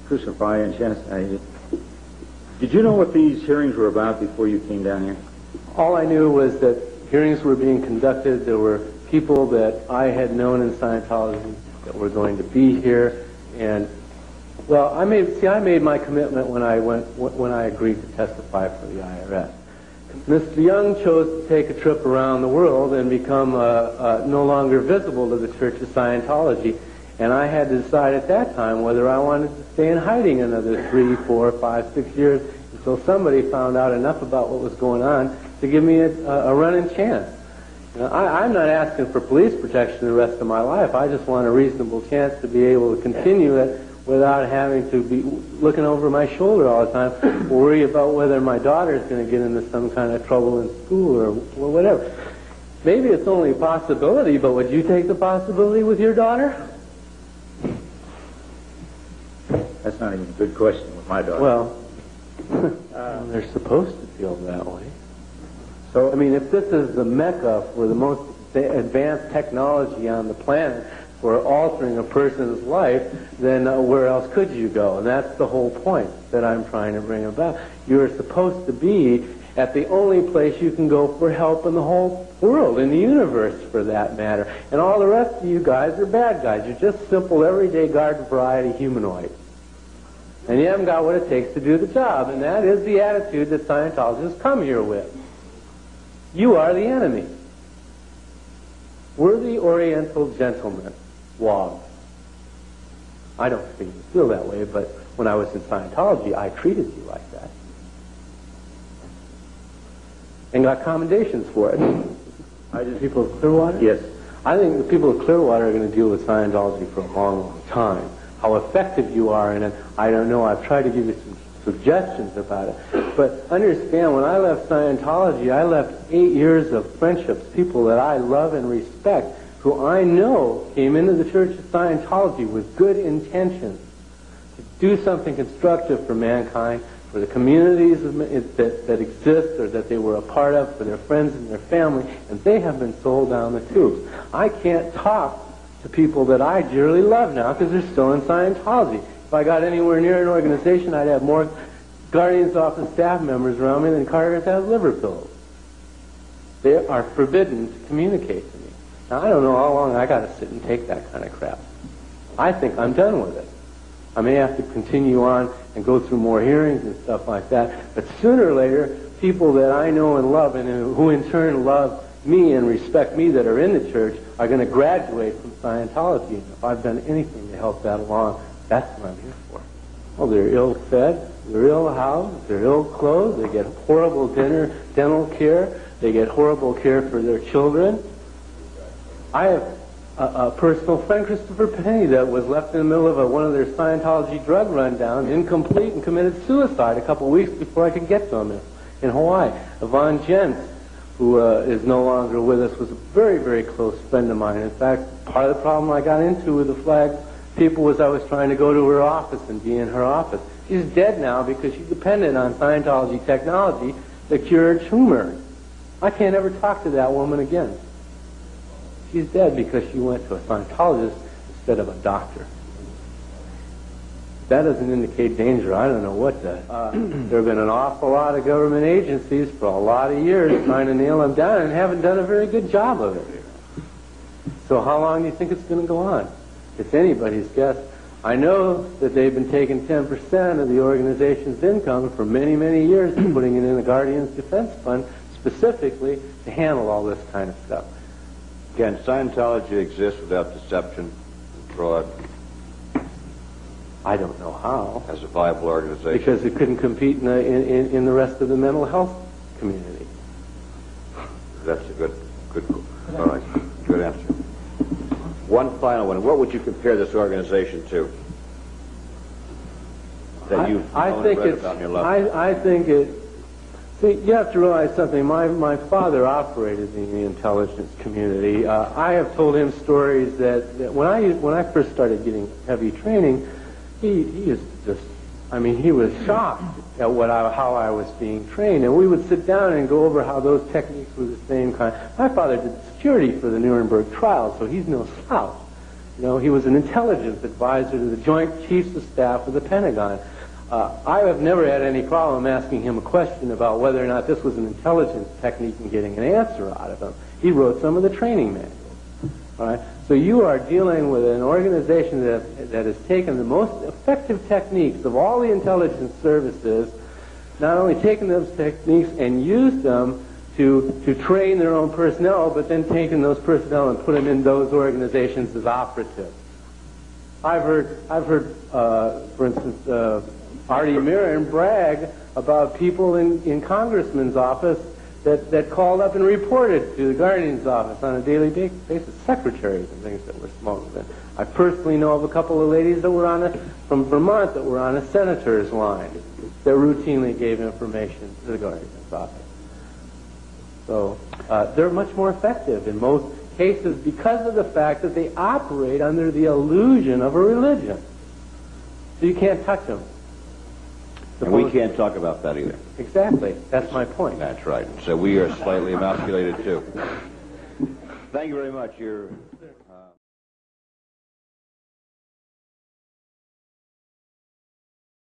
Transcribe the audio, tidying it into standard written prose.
Crucify and chastise you. Did you know what these hearings were about before you came down here? All I knew was that hearings were being conducted. There were people that I had known in Scientology that were going to be here, and well, I made my commitment when I agreed to testify for the IRS. Mr. Young chose to take a trip around the world and become no longer visible to the Church of Scientology. And I had to decide at that time whether I wanted to stay in hiding another 3, 4, 5, 6 years until somebody found out enough about what was going on to give me a running chance. I'm not asking for police protection the rest of my life. I just want a reasonable chance to be able to continue it without having to be looking over my shoulder all the time, worry about whether my daughter is going to get into some kind of trouble in school or whatever. Maybe it's only a possibility, but would you take the possibility with your daughter? That's not even a good question with my daughter. Well, they're supposed to feel that way. So, I mean, if this is the mecca for the most advanced technology on the planet for altering a person's life, then where else could you go? And that's the whole point that I'm trying to bring about. You're supposed to be at the only place you can go for help in the whole world, in the universe for that matter. And all the rest of you guys are bad guys. You're just simple, everyday garden variety humanoids. And you haven't got what it takes to do the job, and that is the attitude that Scientologists come here with. You are the enemy. We're the Oriental gentlemen, wogs. I don't think you feel that way, but when I was in Scientology, I treated you like that. And got commendations for it. The people of Clearwater? Yes. I think the people of Clearwater are going to deal with Scientology for a long, long time. How effective you are in it, I don't know. I've tried to give you some suggestions about it. But understand, when I left Scientology, I left 8 years of friendships, people that I love and respect, who I know came into the Church of Scientology with good intentions to do something constructive for mankind, for the communities that exist or that they were a part of, for their friends and their family, and they have been sold down the tubes. I can't talk to people that I dearly love now because they're still in Scientology. If I got anywhere near an organization, I'd have more Guardians Office staff members around me than Carters have liver pills. They are forbidden to communicate to me. Now, I don't know how long I got to sit and take that kind of crap. I think I'm done with it. I may have to continue on and go through more hearings and stuff like that, but sooner or later, people that I know and love and who in turn love me and respect me that are in the church are going to graduate from Scientology. And if I've done anything to help that along, that's what I'm here for. Well, they're ill-fed, they're ill-housed, they're ill-clothed, they get horrible dental care, they get horrible care for their children. I have a personal friend, Christopher Penny, that was left in the middle of one of their Scientology drug rundowns, incomplete, and committed suicide a couple weeks before I could get to him in Hawaii. Yvonne Jentz, who is no longer with us, was a very, very close friend of mine. In fact, part of the problem I got into with the Flag people was I was trying to go to her office and be in her office. She's dead now because she depended on Scientology technology to cure a tumor. I can't ever talk to that woman again. She's dead because she went to a Scientologist instead of a doctor. That doesn't indicate danger. I don't know what does. There have been an awful lot of government agencies for a lot of years trying to nail them down and haven't done a very good job of it. So how long do you think it's going to go on? It's anybody's guess. I know that they've been taking 10% of the organization's income for many, many years and putting it in the Guardian's Defense Fund specifically to handle all this kind of stuff. Can Scientology exist without deception and fraud? I don't know how. As a viable organization? Because it couldn't compete in the rest of the mental health community. That's a good, all right, good answer. One final one. What would you compare this organization to? That you've read about in your life? I think it. See, you have to realize something. My father operated in the intelligence community. I have told him stories that when I first started getting heavy training, he used to just, I mean, he was shocked at how I was being trained. And we would sit down and go over how those techniques were the same kind. My father did security for the Nuremberg trials, so he's no slouch. You know, he was an intelligence advisor to the Joint Chiefs of Staff of the Pentagon. I have never had any problem asking him a question about whether or not this was an intelligence technique and getting an answer out of him. He wrote some of the training manuals. All right? So you are dealing with an organization that has taken the most effective techniques of all the intelligence services, not only taken those techniques and used them to train their own personnel, but then taken those personnel and put them in those organizations as operatives. I've heard, for instance, Artie Mirren brag about people in Congressman's office that called up and reported to the Guardian's office on a daily basis, secretaries and things that were smoked. I personally know of a couple of ladies that were from Vermont that were on a senator's line that routinely gave information to the Guardian's office. So they're much more effective in most cases because of the fact that they operate under the illusion of a religion. So you can't touch them. And we can't talk about that either. Exactly. That's my point. That's right. So we are slightly emasculated too. Thank you very much. You're